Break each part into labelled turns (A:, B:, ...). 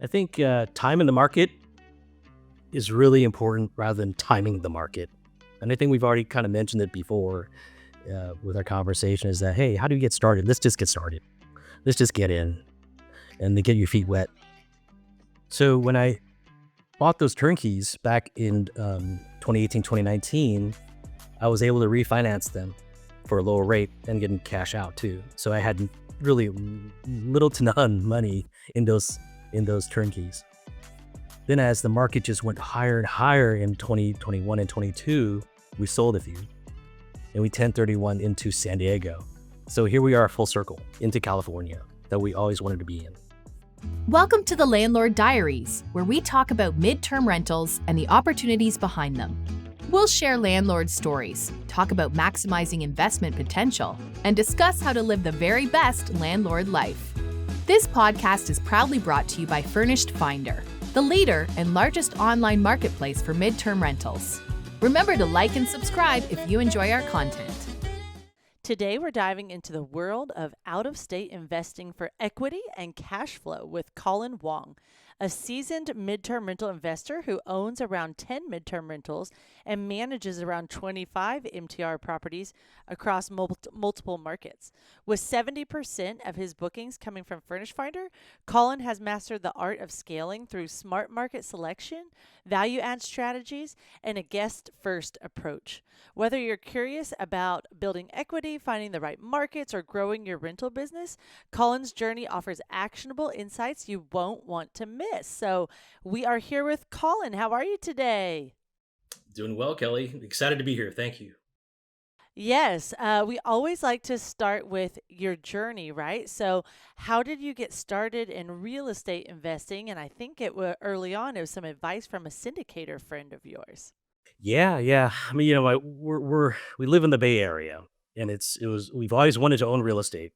A: I think time in the market is really important rather than timing the market. And I think we've already kind of mentioned it before with our conversation is that, hey, how do you get started? Let's just get started. Let's just get in and then get your feet wet. So when I bought those turnkeys back in 2018, 2019, I was able to refinance them for a lower rate and getting cash out too. So I had really little to none money in those turnkeys. Then as the market just went higher and higher in 2021 and 22, we sold a few and we 1031 into San Diego. So here we are full circle into California that we always wanted to be in.
B: Welcome to the Landlord Diaries, where we talk about midterm rentals and the opportunities behind them. We'll share landlord stories, talk about maximizing investment potential, and discuss how to live the very best landlord life. This podcast is proudly brought to you by Furnished Finder, the leader and largest online marketplace for midterm rentals. Remember to like and subscribe if you enjoy our content.
C: Today, we're diving into the world of out-of-state investing for equity and cash flow with Colin Wong, a seasoned midterm rental investor who owns around 10 midterm rentals and manages around 25 MTR properties across multiple markets. With 70% of his bookings coming from Furnished Finder, Colin has mastered the art of scaling through smart market selection, value-add strategies, and a guest-first approach. Whether you're curious about building equity, finding the right markets, or growing your rental business, Colin's journey offers actionable insights you won't want to miss. So we are here with Colin. How are you today?
A: Doing well, Kelly. Excited to be here. Thank you.
C: Yes, we always like to start with your journey, right? So how did you get started in real estate investing? And I think it was early on, it was some advice from a syndicator friend of yours.
A: Yeah. I mean, we live in the Bay Area, and we've always wanted to own real estate,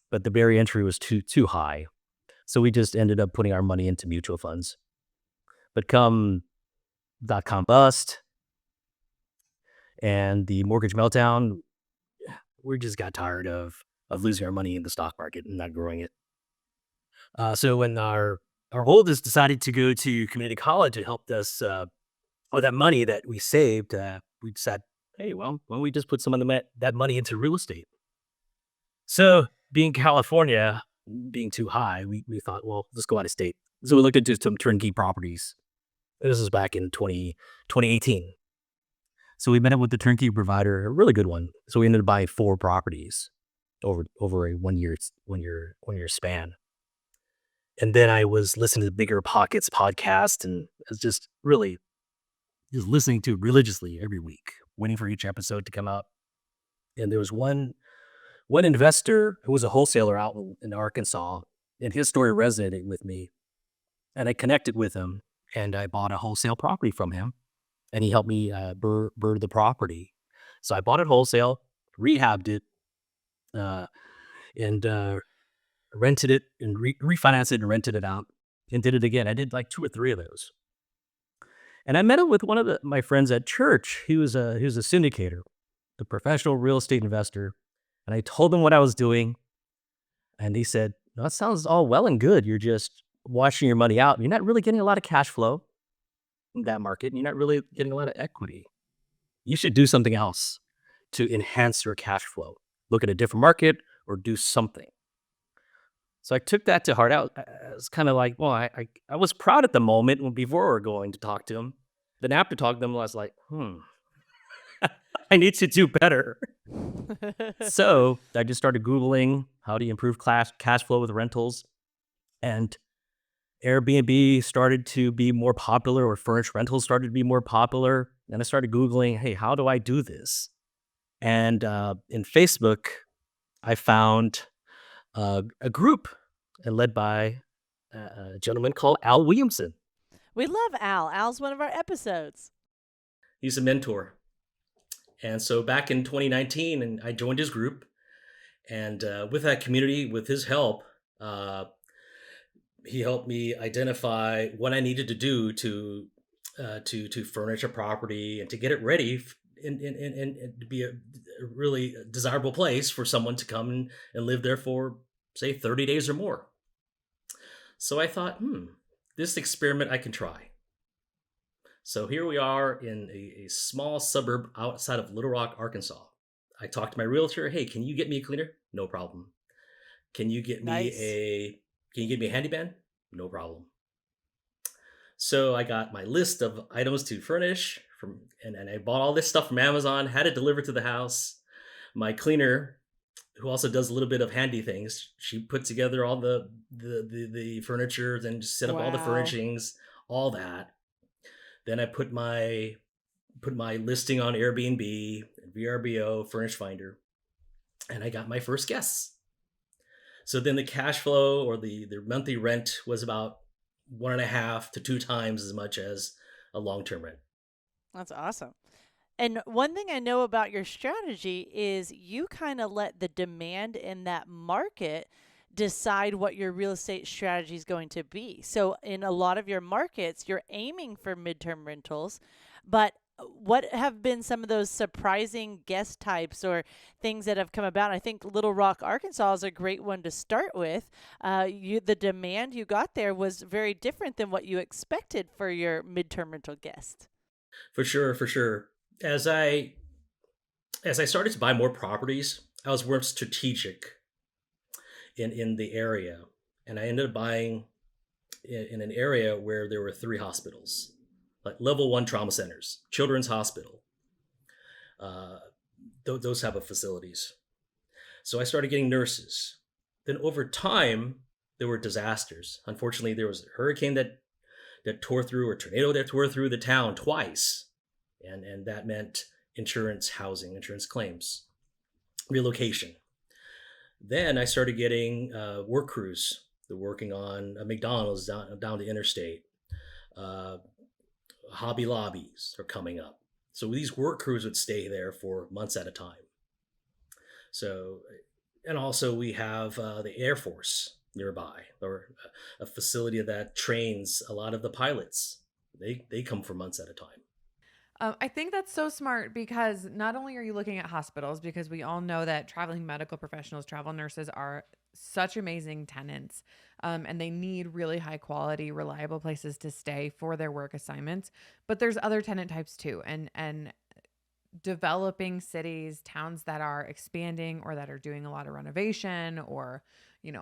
A: but the barrier entry was too high. So we just ended up putting our money into mutual funds. But come .com bust and the mortgage meltdown, we just got tired of losing our money in the stock market and not growing it. So when our oldest decided to go to community college, it helped us with that money that we saved. We said, hey, well, why don't we just put some of that money into real estate? So being California, being too high, we thought, well, let's go out of state. So we looked into some turnkey properties. This is back in 2018. So we met up with the turnkey provider, a really good one. So we ended up buying 4 properties over a one year span. And then I was listening to the Bigger Pockets podcast, and I was just listening to it religiously every week, waiting for each episode to come out. And there was one investor who was a wholesaler out in Arkansas, and his story resonated with me. And I connected with him, and I bought a wholesale property from him, and he helped me bird the property. So I bought it wholesale, rehabbed it, and rented it, and refinanced it and rented it out, and did it again. I did like 2 or 3 of those. And I met up with one of my friends at church. He was a syndicator, a professional real estate investor. And I told him what I was doing. And he said, no, that sounds all well and good. You're just washing your money out. You're not really getting a lot of cash flow in that market. And you're not really getting a lot of equity. You should do something else to enhance your cash flow. Look at a different market or do something. So I took that to heart. I was kind of like, well, I was proud at the moment before we were going to talk to him. Then after talking to him, I was like, I need to do better. So I just started Googling how to improve cash flow with rentals. And Airbnb started to be more popular, or furnished rentals started to be more popular. And I started Googling, hey, how do I do this? And in Facebook, I found a group led by a gentleman called Al Williamson.
C: We love Al. Al's one of our episodes.
A: He's a mentor. And so back in 2019, and I joined his group. And with that community, with his help, he helped me identify what I needed to do to furnish a property and to get it ready and to be a really desirable place for someone to come and live there for, say, 30 days or more. So I thought, this experiment I can try. So here we are in a small suburb outside of Little Rock, Arkansas. I talked to my realtor. Hey, can you get me a cleaner? No problem. Can you get me
C: Nice.
A: a handyman? No problem. So I got my list of items to furnish and I bought all this stuff from Amazon, had it delivered to the house. My cleaner, who also does a little bit of handy things, she put together all the furniture, then set up all the
C: Wow.
A: furnishings, all that. Then I put my listing on Airbnb, VRBO, Furnished Finder, and I got my first guests. So then the cash flow or the monthly rent was about one and a half to two times as much as a long term rent.
C: That's awesome. And one thing I know about your strategy is you kind of let the demand in that market decide what your real estate strategy is going to be. So, in a lot of your markets, you're aiming for midterm rentals, but what have been some of those surprising guest types or things that have come about? I think Little Rock, Arkansas is a great one to start with. The demand you got there was very different than what you expected for your midterm rental guest.
A: For sure, for sure. As I as I started to buy more properties, I was more strategic in the area, and I ended up buying in an area where there were three hospitals, like level one trauma centers, Children's Hospital, uh, those type of facilities. So I started getting nurses. Then over time, there were disasters. Unfortunately, there was a hurricane that tore through, or tornado that tore through the town twice, and that meant insurance, housing, insurance claims, relocation. Then I started getting work crews. They're working on a McDonald's down the interstate. Uh, Hobby Lobbies are coming up. So these work crews would stay there for months at a time. So, and also we have the Air Force nearby, or a facility that trains a lot of the pilots. They come for months at a time.
D: I think that's so smart because not only are you looking at hospitals, because we all know that traveling medical professionals, travel nurses are such amazing tenants, and they need really high quality, reliable places to stay for their work assignments. But there's other tenant types too, and developing cities, towns that are expanding or that are doing a lot of renovation or,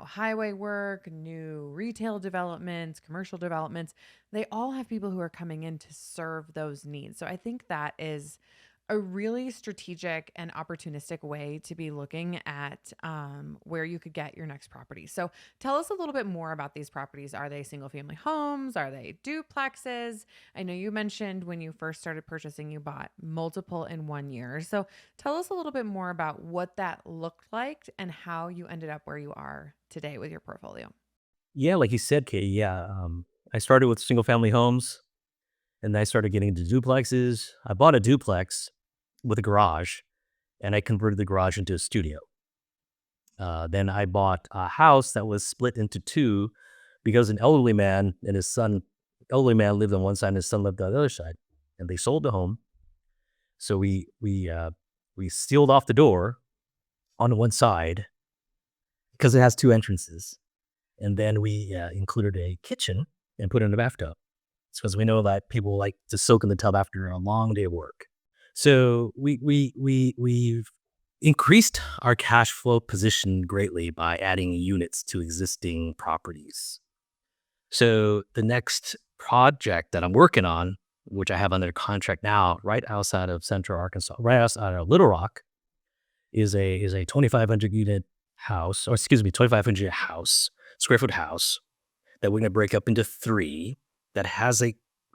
D: highway work, new retail developments, commercial developments, they all have people who are coming in to serve those needs. So I think that is a really strategic and opportunistic way to be looking at where you could get your next property. So tell us a little bit more about these properties. Are they single family homes? Are they duplexes? I know you mentioned when you first started purchasing, you bought multiple in 1 year. So tell us a little bit more about what that looked like and how you ended up where you are today with your portfolio.
A: Yeah, like you said, Katie. Yeah, I started with single family homes, and then I started getting into duplexes. I bought a duplex with a garage, and I converted the garage into a studio. Then I bought a house that was split into two because an elderly man and his son, elderly man lived on one side and his son lived on the other side, and they sold the home. So we sealed off the door on one side because it has two entrances, and then we included a kitchen and put in a bathtub. It's because we know that people like to soak in the tub after a long day of work. So we've increased our cash flow position greatly by adding units to existing properties. So the next project that I'm working on, which I have under contract now, right outside of Central Arkansas, right outside of Little Rock, is a 2,500 unit house, or excuse me, 2,500 house, square foot house that we're going to break up into three, that has a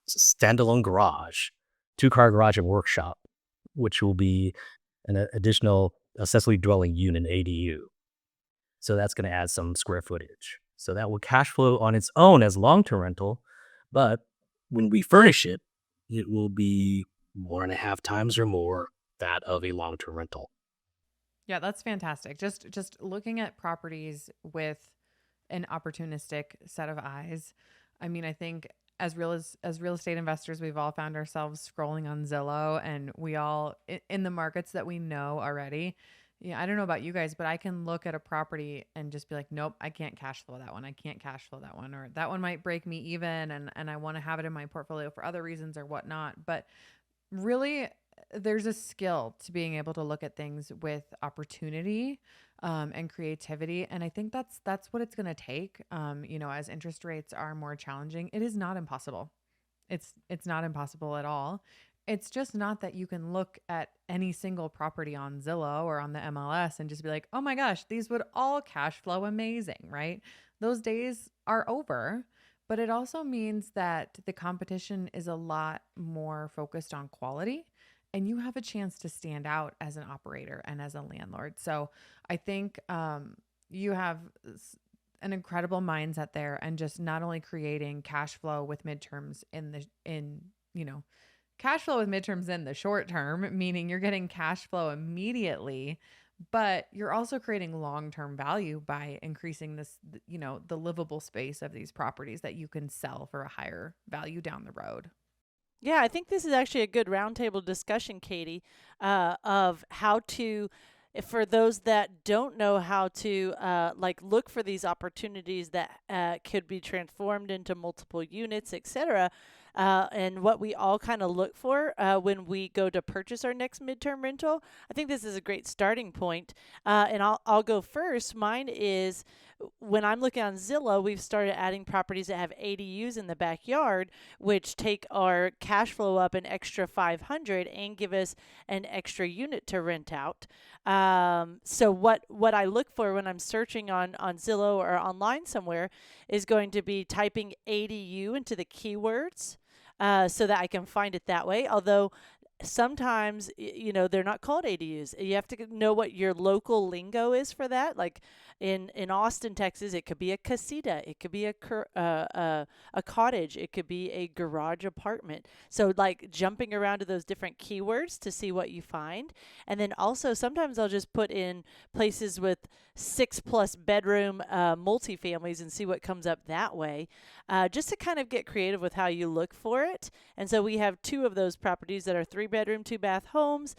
A: standalone garage, two-car garage and workshop, which will be an additional accessory dwelling unit, ADU. So that's going to add some square footage. So that will cash flow on its own as long-term rental, but when we furnish it, it will be 1.5 times or more that of a long-term rental.
D: Yeah, that's fantastic. Just looking at properties with an opportunistic set of eyes. I mean, I think as real estate investors, we've all found ourselves scrolling on Zillow, and we all in the markets that we know already. Yeah, I don't know about you guys, but I can look at a property and just be like, nope, I can't cash flow that one. I can't cash flow that one, or that one might break me even, and I want to have it in my portfolio for other reasons or whatnot. But really, there's a skill to being able to look at things with opportunity, and creativity, and I think that's what it's going to take. As interest rates are more challenging, it is not impossible. It's not impossible at all. It's just not that you can look at any single property on Zillow or on the MLS and just be like, "Oh my gosh, these would all cash flow amazing," right? Those days are over, but it also means that the competition is a lot more focused on quality, and you have a chance to stand out as an operator and as a landlord. So, I think you have an incredible mindset there, and just not only creating cash flow with midterms you know cash flow with midterms in the short term, meaning you're getting cash flow immediately, but you're also creating long-term value by increasing the livable space of these properties that you can sell for a higher value down the road.
C: Yeah, I think this is actually a good roundtable discussion, Katie, of how to, for those that don't know how to, look for these opportunities that could be transformed into multiple units, etc. And what we all kind of look for when we go to purchase our next midterm rental. I think this is a great starting point. And I'll go first. Mine is when I'm looking on Zillow, we've started adding properties that have ADUs in the backyard, which take our cash flow up an extra 500 and give us an extra unit to rent out. So what I look for when I'm searching on Zillow or online somewhere is going to be typing ADU into the keywords. So that I can find it that way. Although sometimes they're not called ADUs. You have to know what your local lingo is for that. Like in Austin, Texas, it could be a casita, it could be a cottage, it could be a garage apartment. So like jumping around to those different keywords to see what you find, and then also sometimes I'll just put in places with 6+ bedroom multifamilies and see what comes up that way, just to kind of get creative with how you look for it. And so we have two of those properties that are 3-bedroom, 2-bath homes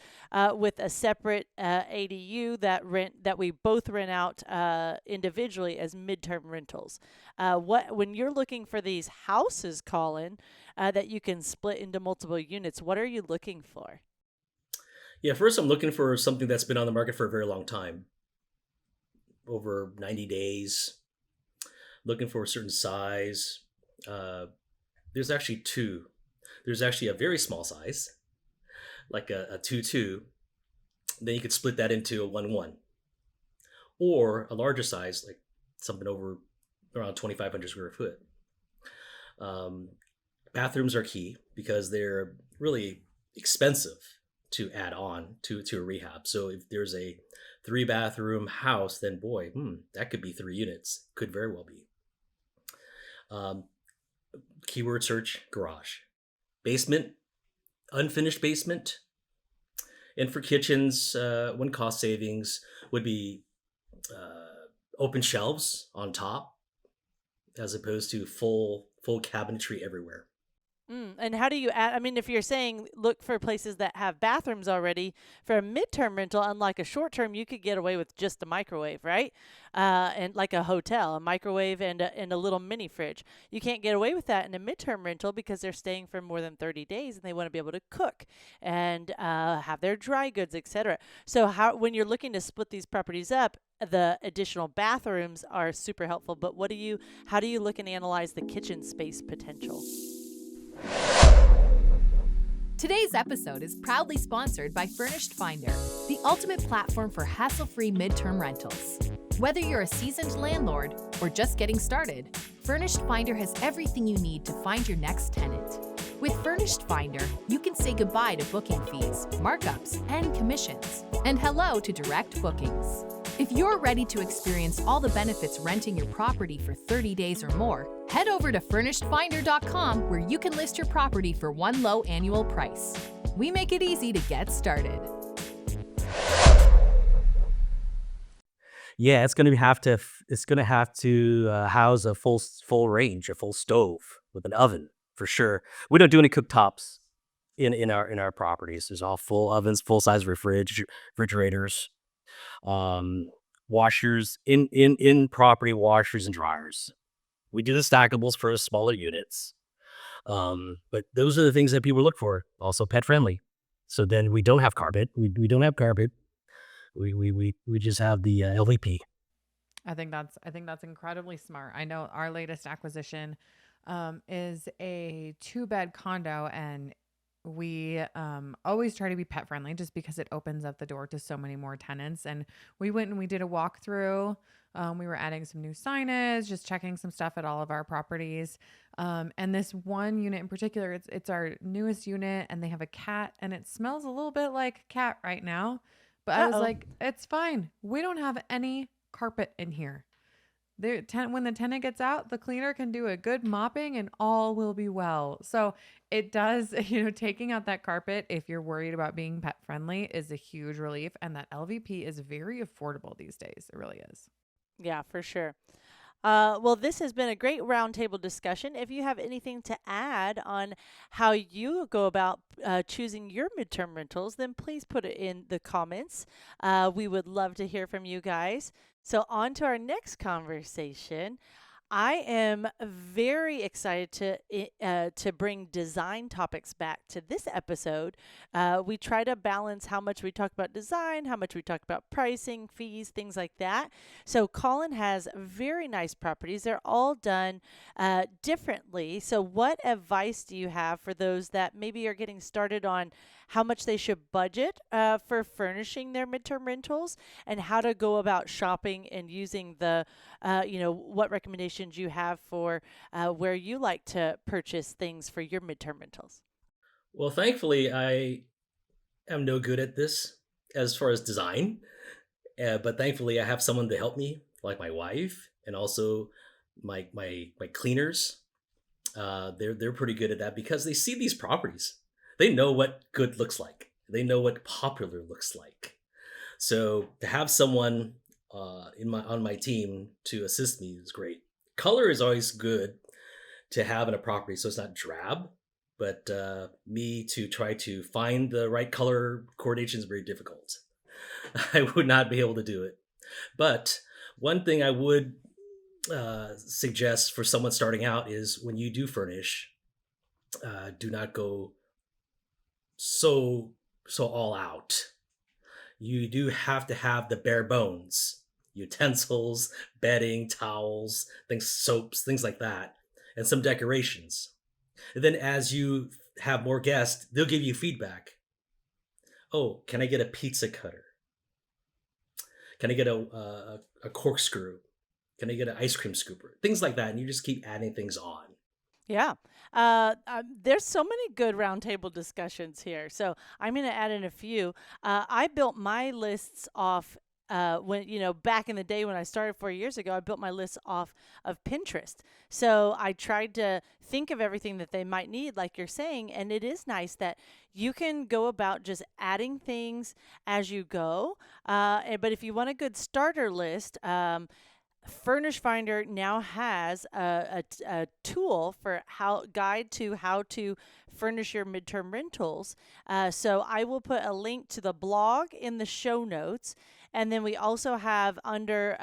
C: with a separate ADU that we both rent out individually as midterm rentals. When you're looking for these houses, Colin, that you can split into multiple units, what are you looking for?
A: Yeah, first I'm looking for something that's been on the market for a very long time, over 90 days. Looking for a certain size. Uh, there's actually two. There's actually a very small size, like a 2-2. Then you could split that into a 1-1, or a larger size, like something over around 2,500 square foot. Um, Bathrooms are key because they're really expensive to add on to a rehab. So if there's a 3-bathroom house, then boy, that could be 3 units. Could very well be. Um, Keyword search garage, basement, unfinished basement, and for kitchens, one cost savings would be open shelves on top as opposed to full cabinetry everywhere.
C: And how do you add? I mean, if you're saying look for places that have bathrooms already, for a midterm rental, unlike a short term, you could get away with just a microwave, right? And like a hotel, a microwave and a little mini fridge. You can't get away with that in a midterm rental because they're staying for more than 30 days and they want to be able to cook and have their dry goods, etc. So when you're looking to split these properties up, the additional bathrooms are super helpful. But how do you look and analyze the kitchen space potential?
B: Today's episode is proudly sponsored by Furnished Finder, the ultimate platform for hassle-free midterm rentals. Whether you're a seasoned landlord or just getting started, Furnished Finder has everything you need to find your next tenant. With Furnished Finder, you can say goodbye to booking fees, markups, and commissions, and hello to direct bookings. If you're ready to experience all the benefits renting your property for 30 days or more, head over to furnishedfinder.com where you can list your property for one low annual price. We make it easy to get started.
A: Yeah, it's gonna have to house a full range, a full stove with an oven for sure. We don't do any cooktops in our properties. There's all full ovens, full size refrigerators. Um, washers in property washers and dryers. We do the stackables for smaller units. But those are the things that people look for. Also pet friendly. So then we don't have carpet. We don't have carpet. We just have the LVP.
D: I think that's incredibly smart. I know our latest acquisition is a two-bed condo, and we always try to be pet friendly just because it opens up the door to so many more tenants. And we went and we did a walkthrough. We were adding some new signage, just checking some stuff at all of our properties. And this one unit in particular, it's our newest unit, and they have a cat, and it smells a little bit like cat right now. But I was
C: Uh-oh.
D: like, it's fine. We don't have any carpet in here. When the tenant gets out, the cleaner can do a good mopping and all will be well. So it does, taking out that carpet, if you're worried about being pet friendly, is a huge relief. And that LVP is very affordable these days. It really is.
C: Yeah, for sure. Well, this has been a great roundtable discussion. If you have anything to add on how you go about choosing your midterm rentals, then please put it in the comments. We would love to hear from you guys. So, on to our next conversation. I am very excited to bring design topics back to this episode. We try to balance how much we talk about design, how much we talk about pricing, fees, things like that. So Colin has very nice properties. They're all done differently. So what advice do you have for those that maybe are getting started on how much they should budget for furnishing their midterm rentals and how to go about shopping and using what recommendations you have for where you like to purchase things for your midterm rentals?
A: Well, thankfully, I am no good at this as far as design, but thankfully, I have someone to help me, like my wife, and also my cleaners. They're pretty good at that because they see these properties. They know what good looks like. They know what popular looks like. So to have someone in my on my team to assist me is great. Color is always good to have in a property, so it's not drab. But me to try to find the right color coordination is very difficult. I would not be able to do it. But one thing I would suggest for someone starting out is when you do furnish, do not go so all out. You do have to have the bare bones, utensils, bedding, towels, things, soaps, things like that, and some decorations. And then as you have more guests, they'll give you feedback. Oh, can I get a pizza cutter? Can I get a corkscrew? Can I get an ice cream scooper? Things like that, and you just keep adding things on.
C: Yeah. There's so many good roundtable discussions here. So I'm going to add in a few. I built my lists off back in the day when I started 4 years ago, I built my lists off of Pinterest. So I tried to think of everything that they might need, like you're saying. And it is nice that you can go about just adding things as you go. But if you want a good starter list, Furnish Finder now has a tool for guide to how to furnish your midterm rentals. So I will put a link to the blog in the show notes. And then we also have under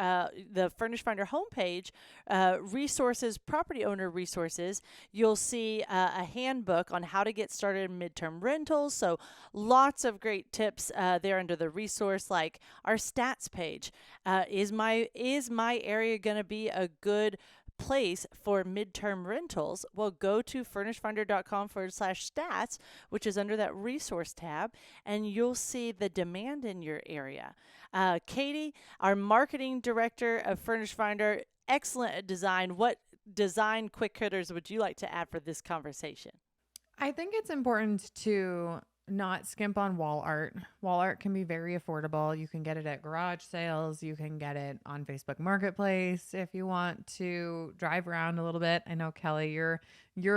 C: the Furnish Finder homepage, resources, property owner resources. You'll see a handbook on how to get started in midterm rentals. So lots of great tips there under the resource, like our stats page. Is my area going to be a good place for midterm rentals? Well, go to furnishfinder.com/stats, which is under that resource tab, and you'll see the demand in your area. Katie, our marketing director of Furnish Finder, excellent at design. What design quick hitters would you like to add for this conversation?
D: I think it's important to not skimp on wall art. Wall art can be very affordable. You can get it at garage sales. You can get it on Facebook Marketplace if you want to drive around a little bit. I know Kelly, you're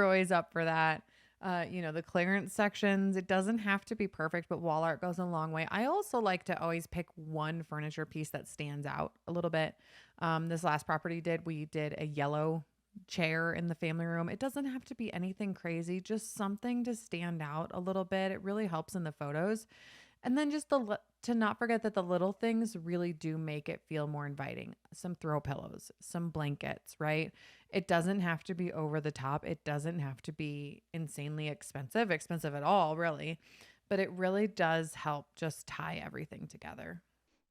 D: always up for that. The clearance sections, it doesn't have to be perfect, but wall art goes a long way. I also like to always pick one furniture piece that stands out a little bit. This last property we did a yellow chair in the family room. It doesn't have to be anything crazy, just something to stand out a little bit. It really helps in the photos. And then just to not forget that the little things really do make it feel more inviting. Some throw pillows, some blankets, right? It doesn't have to be over the top. It doesn't have to be insanely expensive at all, really. But it really does help just tie everything together.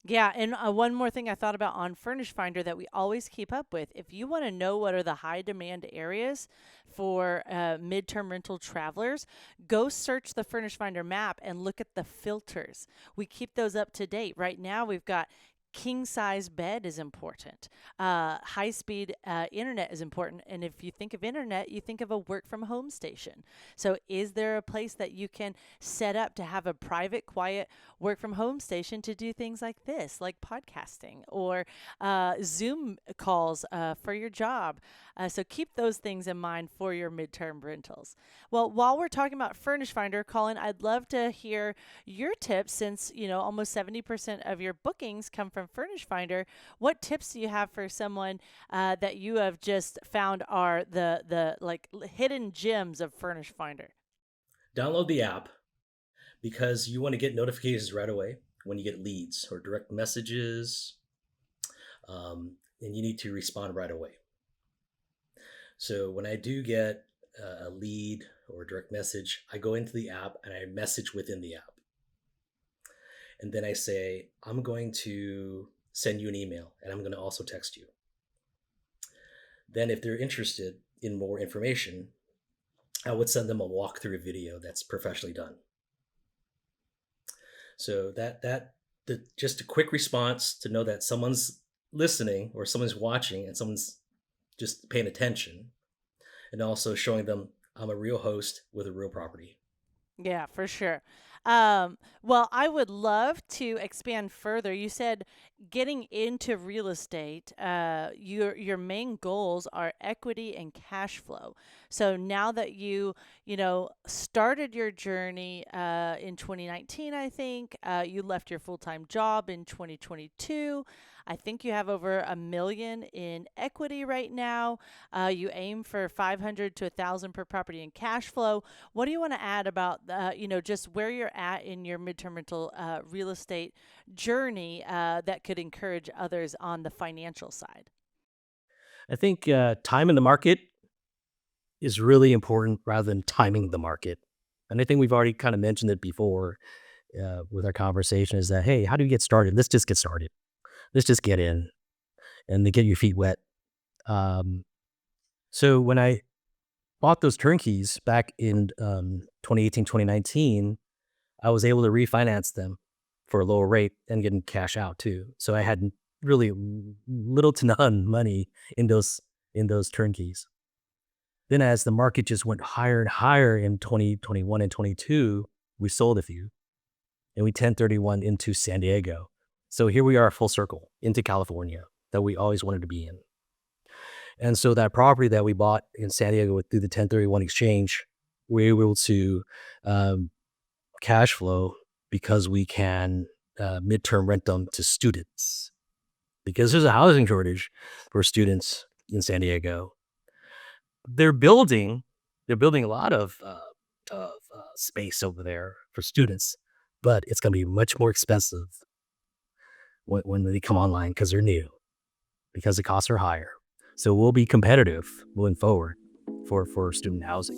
C: Yeah, and one more thing I thought about on Furnished Finder that we always keep up with. If you want to know what are the high demand areas for midterm rental travelers, go search the Furnished Finder map and look at the filters. We keep those up to date. Right now, we've got king size bed is important. High speed internet is important. And if you think of internet, you think of a work from home station. So, is there a place that you can set up to have a private, quiet work from home station to do things like this, like podcasting or Zoom calls for your job? So, keep those things in mind for your midterm rentals. Well, while we're talking about Furnish Finder, Colin, I'd love to hear your tips since, almost 70% of your bookings come from Furnish Finder. What tips do you have for someone that you have just found are the like hidden gems of Furnish Finder?
A: Download the app because you want to get notifications right away when you get leads or direct messages, and you need to respond right away. So when I do get a lead or a direct message, I go into the app and I message within the app. And then I say, I'm going to send you an email and I'm going to also text you. Then if they're interested in more information, I would send them a walkthrough video that's professionally done. So just a quick response to know that someone's listening or someone's watching and someone's just paying attention, and also showing them I'm a real host with a real property.
C: Yeah, for sure. Well, I would love to expand further. You said getting into real estate, your main goals are equity and cash flow. So now that started your journey in 2019, I think you left your full-time job in 2022. I think you have over $1 million in equity right now. You aim for 500 to 1,000 per property in cash flow. What do you want to add about, just where you're at in your midterm rental real estate journey that could encourage others on the financial side?
A: I think time in the market is really important rather than timing the market. And I think we've already kind of mentioned it before with our conversation is that, hey, how do you get started? Let's just get started. Let's just get in and then get your feet wet. So when I bought those turnkeys back in 2018, 2019, I was able to refinance them for a lower rate and getting cash out too. So I had really little to none money in those turnkeys. Then as the market just went higher and higher in 2021 and 22, we sold a few and we 1031 into San Diego. So here we are full circle into California that we always wanted to be in. And so that property that we bought in San Diego through the 1031 exchange, we were able to cash flow because we can midterm rent them to students because there's a housing shortage for students in San Diego. They're building a lot of space over there for students, but it's going to be much more expensive when they come online because they're new, because the costs are higher. So we'll be competitive moving forward for student housing.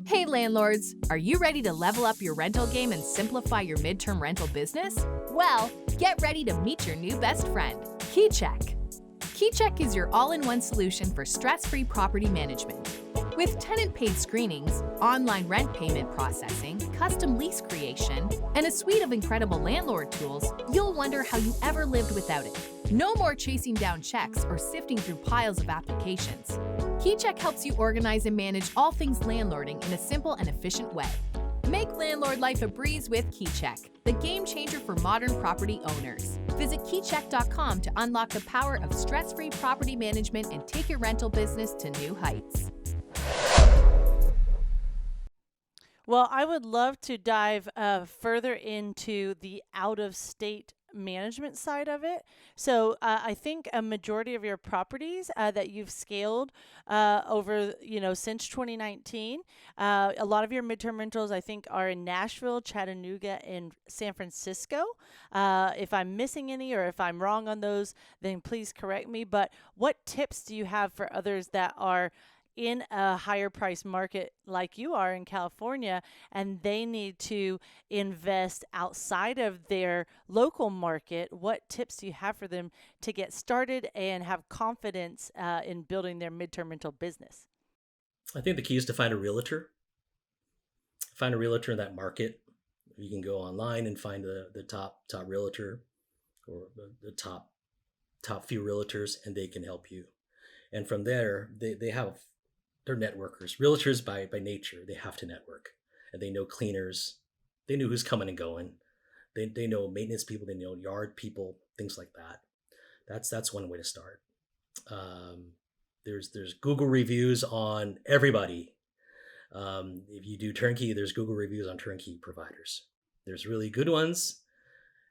B: Hey landlords, are you ready to level up your rental game and simplify your midterm rental business? Well, get ready to meet your new best friend, KeyCheck. KeyCheck is your all-in-one solution for stress-free property management. With tenant-paid screenings, online rent payment processing, custom lease creation, and a suite of incredible landlord tools, you'll wonder how you ever lived without it. No more chasing down checks or sifting through piles of applications. KeyCheck helps you organize and manage all things landlording in a simple and efficient way. Make landlord life a breeze with KeyCheck, the game changer for modern property owners. Visit keycheck.com to unlock the power of stress-free property management and take your rental business to new heights.
C: Well, I would love to dive further into the out-of-state management side of it. So I think a majority of your properties that you've scaled over, since 2019, a lot of your midterm rentals, I think, are in Nashville, Chattanooga, and San Francisco. If I'm missing any or if I'm wrong on those, then please correct me. But what tips do you have for others that are in a higher price market like you are in California, and they need to invest outside of their local market? What tips do you have for them to get started and have confidence in building their midterm rental business?
A: I think the key is to find a realtor. Find a realtor in that market. You can go online and find the top realtor, or the top few realtors, and they can help you. And from there, they have, they're networkers. Realtors by nature, they have to network, and they know cleaners, they know who's coming and going. They know maintenance people, they know yard people, things like that. That's one way to start. Um, there's Google reviews on everybody. If you do turnkey, there's Google reviews on turnkey providers. There's really good ones,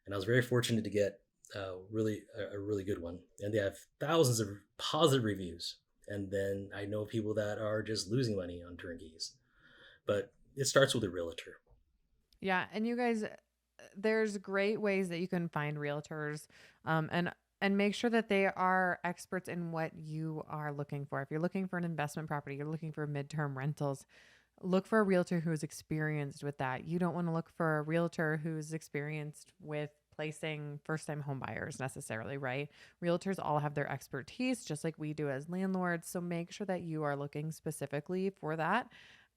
A: and I was very fortunate to get a really good one. And they have thousands of positive reviews. And then I know people that are just losing money on turnkeys. But it starts with a realtor.
D: Yeah, and you guys, there's great ways that you can find realtors, and make sure that they are experts in what you are looking for. If you're looking for an investment property, you're looking for midterm rentals, look for a realtor who is experienced with that. You don't want to look for a realtor who's experienced with placing first-time home buyers necessarily, right? Realtors all have their expertise, just like we do as landlords. So make sure that you are looking specifically for that.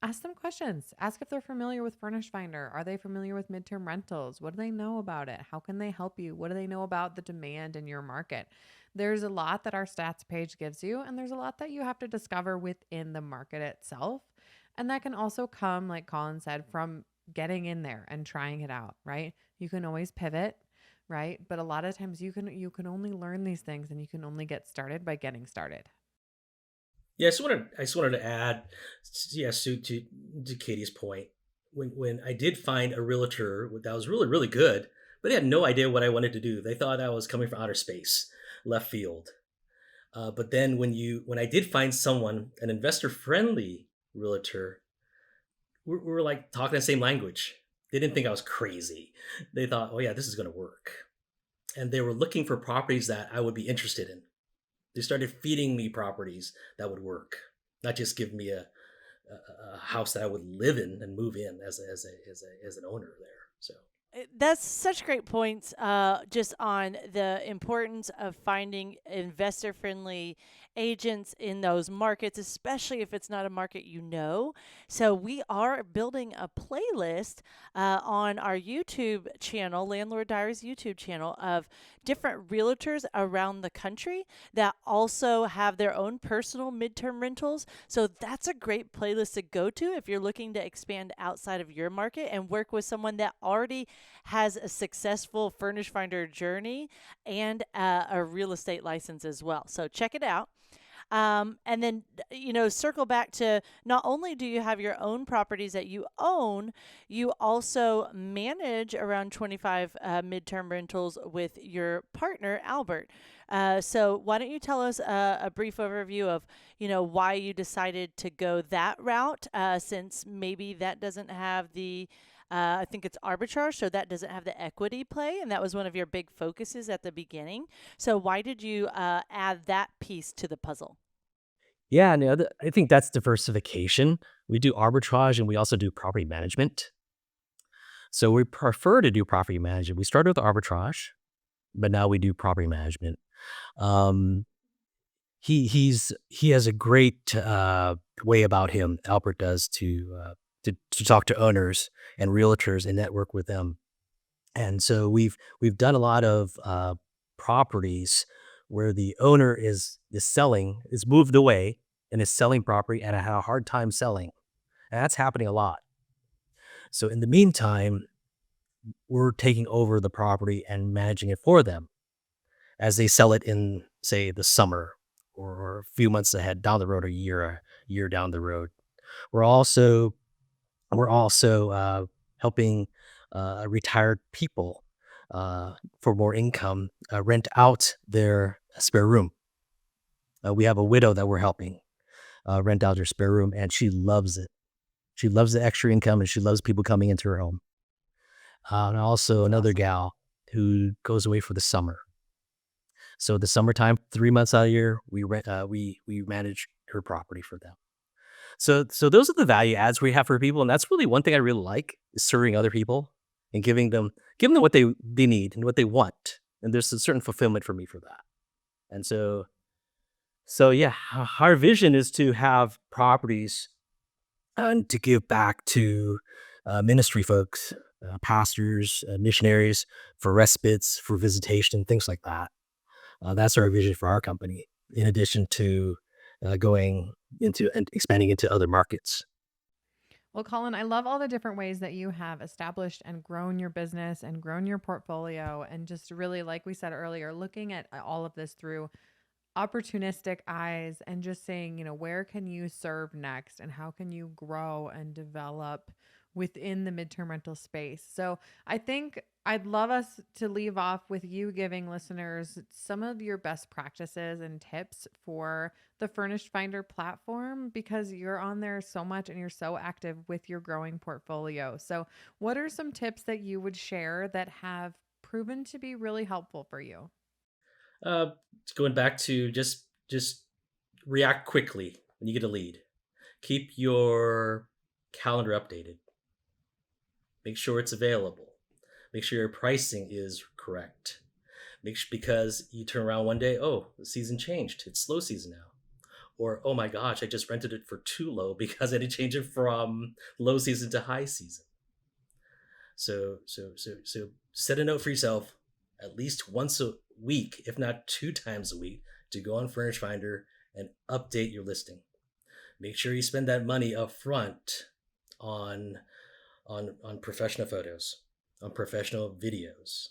D: Ask them questions. Ask if they're familiar with Furnished Finder. Are they familiar with midterm rentals? What do they know about it? How can they help you? What do they know about the demand in your market? There's a lot that our stats page gives you, and there's a lot that you have to discover within the market itself. And that can also come, like Colin said, from getting in there and trying it out, right? You can always pivot, right? But a lot of times you can only learn these things and you can only get started by getting started.
A: Yeah, I just wanted to add, yeah, Sue, to Katie's point. When I did find a realtor that was really really good, but they had no idea what I wanted to do. They thought I was coming from outer space, left field. But then when I did find someone, an investor friendly realtor, we were like talking the same language. They didn't think I was crazy. They thought, oh yeah, this is going to work, and they were looking for properties that I would be interested in. They started feeding me properties that would work, not just give me a house that I would live in and move in as an owner there. So
C: That's such great points, just on the importance of finding investor friendly agents in those markets, especially if it's not a market you know. So, we are building a playlist on our YouTube channel, Landlord Diaries YouTube channel, of different realtors around the country that also have their own personal midterm rentals. So, that's a great playlist to go to if you're looking to expand outside of your market and work with someone that already has a successful Furnish Finder journey and a real estate license as well. So check it out. And then, circle back to, not only do you have your own properties that you own, you also manage around 25 midterm rentals with your partner, Albert. So why don't you tell us a brief overview of, why you decided to go that route, since maybe that doesn't have the I think it's arbitrage, so that doesn't have the equity play, and that was one of your big focuses at the beginning. So why did you add that piece to the puzzle?
A: yeah, no, I think that's diversification. We do arbitrage and we also do property management. So we prefer to do property management. We started with arbitrage, but now we do property management. Um, he has a great way about him. Albert does to talk to owners and realtors and network with them. And so we've done a lot of properties where the owner is moved away and is selling property and had a hard time selling. And that's happening a lot. So in the meantime, we're taking over the property and managing it for them as they sell it in, say, the summer or a few months ahead down the road, a year down the road. We're also helping retired people. for more income, rent out their spare room. We have a widow that we're helping rent out her spare room, and she loves it. She loves the extra income, and she loves people coming into her home. And also
C: That's
A: another
C: awesome.
A: gal who goes away for the summer. So the summertime, 3 months out of the year, we manage her property for them. So those are the value adds we have for people, and that's really one thing I really like is serving other people and giving them what they need and what they want. And there's a certain fulfillment for me for that. And so yeah, our vision is to have properties and to give back to ministry folks, pastors, missionaries for respites, for visitation, things like that. That's our vision for our company, in addition to going into and expanding into other markets.
D: Well, Colin, I love all the different ways that you have established and grown your business and grown your portfolio. And just really, like we said earlier, looking at all of this through opportunistic eyes and just saying, where can you serve next and how can you grow and develop within the midterm rental space. So I think I'd love us to leave off with you giving listeners some of your best practices and tips for the Furnished Finder platform because you're on there so much and you're so active with your growing portfolio. So what are some tips that you would share that have proven to be really helpful for you?
A: Uh, Going back to just react quickly when you get a lead. Keep your calendar updated. Make sure it's available. Make sure your pricing is correct. Because you turn around one day, oh, the season changed. It's slow season now. Or, oh my gosh, I just rented it for too low because I had to change it from low season to high season. So set a note for yourself at least once a week, if not 2 times a week, to go on Furnish Finder and update your listing. Make sure you spend that money up front on professional photos, on professional videos.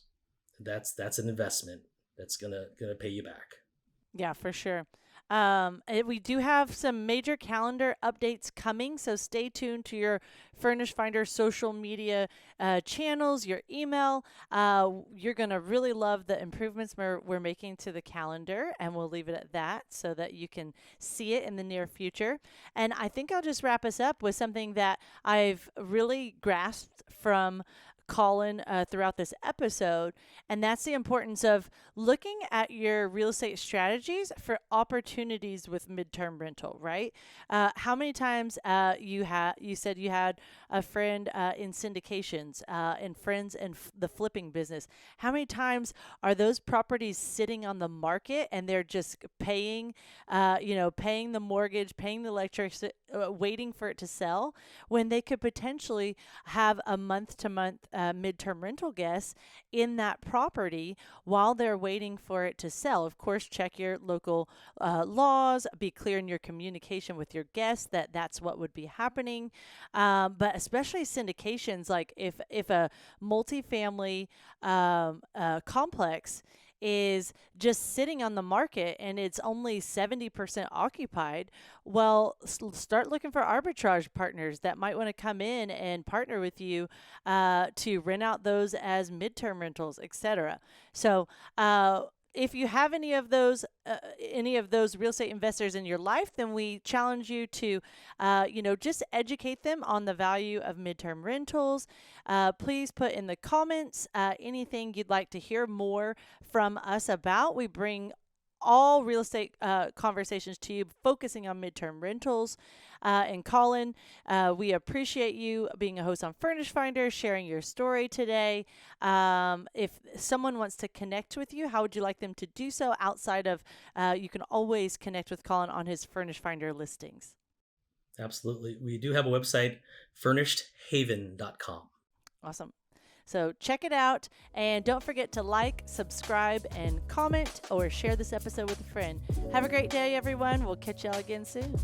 A: That's an investment that's gonna pay you back.
C: Yeah, for sure. We do have some major calendar updates coming, so stay tuned to your Furnish Finder social media channels, your email. You're going to really love the improvements we're making to the calendar, and we'll leave it at that so that you can see it in the near future. And I think I'll just wrap us up with something that I've really grasped from Colin throughout this episode, and that's the importance of looking at your real estate strategies for opportunities with midterm rental. Right? How many times you said you had a friend in syndications and friends in the flipping business? How many times are those properties sitting on the market and they're just paying, paying the mortgage, paying the electricity, waiting for it to sell when they could potentially have a month-to-month midterm rental guest in that property while they're waiting for it to sell. Of course, check your local laws, be clear in your communication with your guests that that's what would be happening. But especially syndications, like if a multifamily complex is just sitting on the market and it's only 70% occupied, well, start looking for arbitrage partners that might want to come in and partner with you to rent out those as midterm rentals, etc. So, if you have any of those real estate investors in your life, then we challenge you to, just educate them on the value of midterm rentals. Please put in the comments anything you'd like to hear more from us about. We bring all real estate conversations to you, focusing on midterm rentals. And Colin, we appreciate you being a host on Furnish Finder, sharing your story today. If someone wants to connect with you, how would you like them to do so outside of, you can always connect with Colin on his Furnish Finder listings.
A: Absolutely. We do have a website, furnishedhaven.com.
C: Awesome. So check it out, and don't forget to like, subscribe, and comment or share this episode with a friend. Have a great day, everyone. We'll catch y'all again soon.